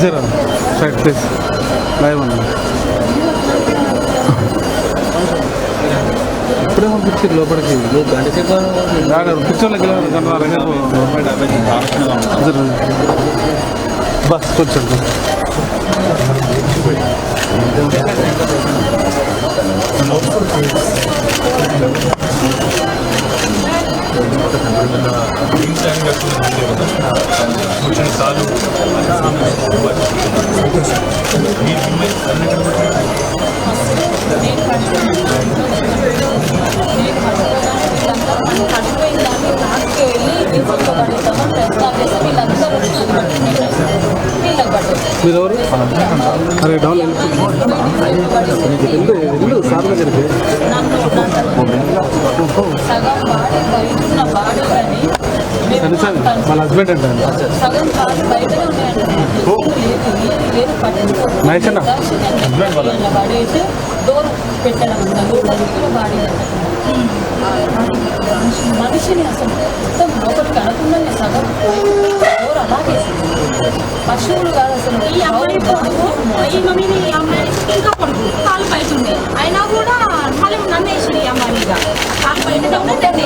జరా side please live అన్న ఇప్పుడే పంపించారు లోపలికి పిక్చర్లోకి బస్ కొంచెం సార్లు మీరెవరు అరే డౌన్ ఇల్లు సార్ దగ్గరికి వాళ్ళ హస్బెండ్ అంటే మనిషిని అసలు మొత్తం లోపలికి అనకుండా సగం డోర్ అలాగే పశువులు కాదు అసలు. ఈ అమ్మాయి ఈ మమ్మీని ఈ అమ్మాయి ఇంకా కొడుకు కాలు బయట ఉండే అయినా కూడా మళ్ళీ నన్ను వేసింది ఈ అమ్మాయి మీద కాలు బయట ఎంతమంది చేరారు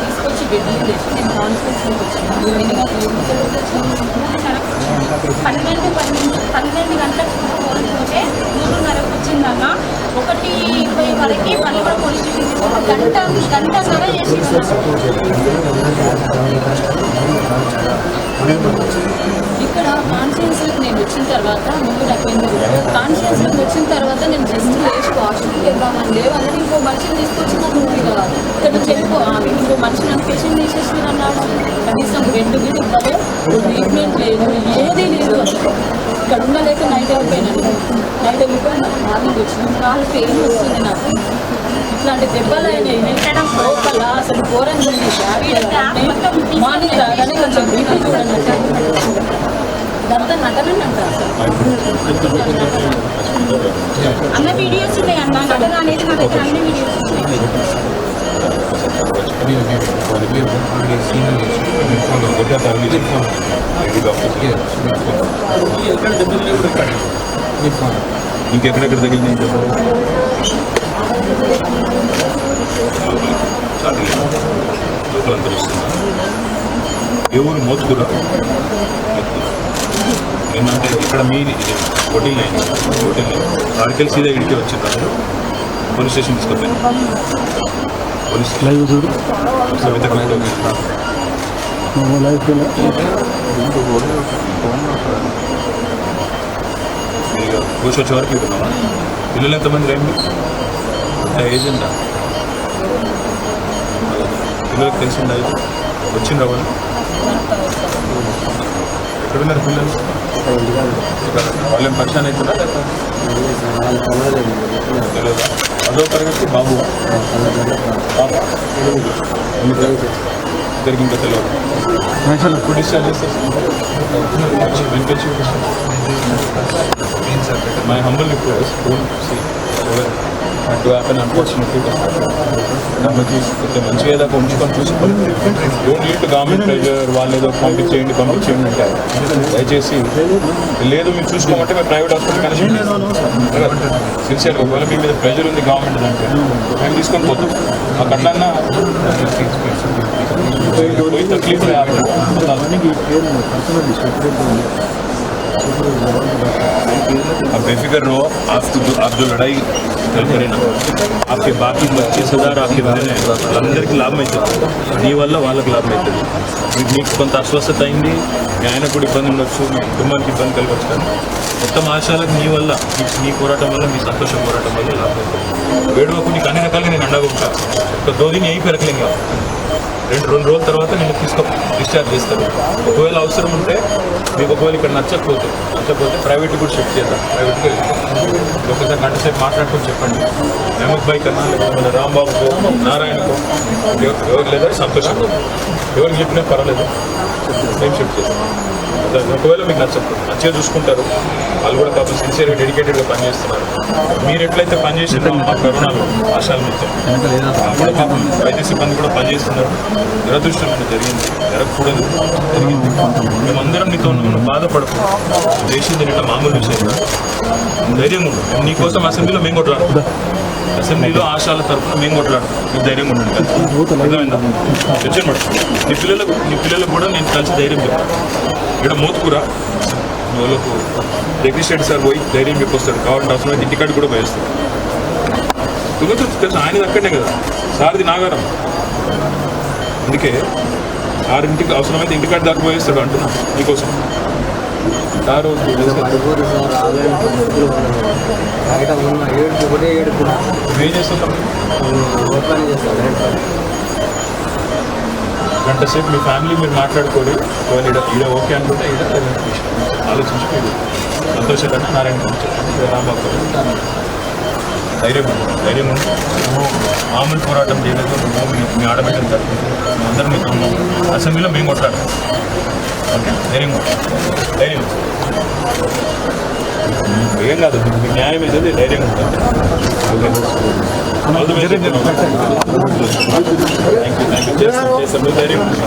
తీసుకొచ్చి బెడ్లు తెచ్చి నేను కాన్ఫరెన్స్లోకి వచ్చాను. 12 గంటలకు పోతే 3:30 వచ్చిందన్న 1:20 వరకు మళ్ళీ కూడా పోలీస్ స్టేషన్ గంట సరే చేసి ఇక్కడ కాన్ఫరెన్స్లోకి నేను వచ్చిన తర్వాత ముందు అయిపోయింది. కాన్ఫరెన్స్లోకి వచ్చిన తర్వాత నేను జస్ట్ లేచి వాష్రూమ్కి వెళ్దామని లేవని ఇంకో మనిషిని తీసుకొచ్చి నన్ను ఇక్కడ నుంచి వెళ్ళిపో ఇంకో మనిషి నన్ను పేషెంట్ తీసేసి అన్నాడు. కనీసం బెడ్ గిడ్ ఇవ్వలేదు, ట్రీట్మెంట్ లేదు, ఏదీ లేదు. ఇక్కడ ఉండలేక నైట్ వెళ్ళిపోయినాను. మార్నింగ్ వచ్చిన కాలు పెయిన్ వస్తుంది నాకు. ఇట్లాంటి దెబ్బలు అయినాయి వెళ్ళడం లోపల అసలు ఘోరంగా మార్నింగ్ రాగానే కొంచెం బీపీ చూడండి ఇదంతా నటనండి అంటారు అన్న వీడియోస్ ఉన్నాయి అన్న నటన అనేది నా దగ్గర అన్ని వీడియోస్ ఉన్నాయి. ఇంకెక్కడెక్కడ తగిలినాయి లోపల తెలుస్తుందా? ఏ ఊరు మోత్కూర ఏమంటే ఇక్కడ మీ హోటల్ ఆర్టికల్ సీదా ఇడికే వచ్చింది. పోలీస్ స్టేషన్ తీసుకుపోయింది. పోలీస్ సవిత కూర్చో వచ్చే వరకు ఇస్తున్నావా? పిల్లలు ఎంతమంది రండి? ఏజ్ ఎంత? పిల్లలకు తెలిసిందా? వచ్చిందా వాళ్ళు? ఎక్కడున్నారు పిల్లలు? వాళ్ళేం పరిచయం అవుతుందా? తెలియదా? అదో తరగతి బాబు ఇద్దరికి ఇంకా తెలియదు. ఇప్పుడు డిశ్చార్జ్ చేస్తారు. My humble request, don't see to happen unfortunately. మనకి మంచిగా ఏదో ఉంచుకొని చూసుకోవాలి. Don't lead to government pressure. వాళ్ళు ఏదో పంపించేయండి అంటారు. దయచేసి లేదు మీరు చూసుకోమంటే మేము ప్రైవేట్ హాస్పిటల్ కనెక్షన్ సిన్సియర్గా ఒకవేళ మీ మీద ప్రెజర్ ఉంది గవర్నమెంట్ దాంట్లో మేము తీసుకొని పోతాం. మాకు అట్లన్నా పోయి తక్లీఫ్ आप बेफिक्र रहो, आप जो लड़ाई कल करे ना, आपके बाकी 25,000 आपके వదిన వాళ్ళందరికీ లాభం అవుతుంది. నీ వల్ల వాళ్ళకి లాభం అవుతుంది. మీకు కొంత అస్వస్థత అయింది, మీ ఆయన కూడా ఇబ్బంది ఉండొచ్చు, మీ కుటుంబానికి ఇబ్బంది కలగచ్చు, కానీ మొత్తం ఆశాలకు నీ వల్ల నీ పోరాటం వల్ల మీ సంతోషం పోరాటం వల్ల లాభం అవుతుంది. వేడువకు నీకు అన్ని రకాలుగా నేను అండగా ఉంటాను. ఒక దోదిని అయి పెరగలేంగా రెండు రోజుల తర్వాత నేను డిశ్చార్జ్ చేస్తాను. ఒకవేళ అవసరం ఉంటే మీకు ఒకవేళ ఇక్కడ నచ్చకపోతే ప్రైవేట్కి కూడా షిఫ్ట్ చేద్దాం. ప్రైవేట్గా ఒకసారి గంట సేపు మాట్లాడుకొని చెప్పండి. మహమూద్ భాయ్ కన్నా లేకపోతే మన రాంబాబుకో నారాయణకో ఎవరు లేదా సంతోషం, ఎవరికి చెప్పినా పర్వాలేదు, మేము షిఫ్ట్ చేస్తాం. ఒకవేళ మీకు నచ్చే చూసుకుంటారు. వాళ్ళు కూడా పాపం సిన్సియర్గా డెడికేటెడ్గా పనిచేస్తున్నారు. మీరు ఎట్లయితే పనిచేసినా మా కరోనాలో ఆశాల మిత్యం కూడా పాపం వైద్య సిబ్బంది కూడా పనిచేస్తున్నారు. దురదృష్టమైన జరిగింది, జరగకూడదు, జరిగింది. మేమందరం నీతో బాధపడకు, చేసింది నిన్న మామూలు విషయం. ధైర్యంగా ఉండు. మేము నీకోసం అసెంబ్లీలో మేము కొట్లాడు, అసెంబ్లీలో ఆశాల తరఫున మేము కొట్లాడు. మీకు ధైర్యంగా ఉండండి. అర్థమైందా? టెన్షన్ పడు. నీ పిల్లలకు కూడా నేను కలిసి ధైర్యం చెప్తాను. ఇక్కడ మోతుకురా వాళ్ళకు జగదీష్ రెడ్డి సార్ పోయి ధైర్యం చెప్పొస్తాడు. కావాలంటే అవసరమైతే ఇంటికాడ కూడా పోయేస్తాడు. తెలుసు ఆయన అక్కడనే కదా, సార్ది నాగారం. అందుకే ఇంటికి అవసరమైతే ఇంటికాడ దాకా పోయేస్తాడు అంటున్నా నీకోసం. సార్ ఏం చేస్తుంటాం? గంట సేపు మీ ఫ్యామిలీ మీరు మాట్లాడుకోవాలి. ఒకవేళ ఈడ ఓకే అనుకుంటే ఈడ ఆలోచించి మీరు సంతోషకరణ నారాయణ రాంబాబు ధైర్యం ఉండి మామూలు పోరాటం చేయలేదు. మీ ఆడబిడ్డలు తరఫున అందరం మీతో అసెంబ్లీలో మేము కొట్లాడతాం. ఓకే, ధైర్యం ఏం కాదు, మీకు న్యాయం అయితే ధైర్యం ఉంటుంది. చేస్తాం ధైర్యం ఉంటుంది.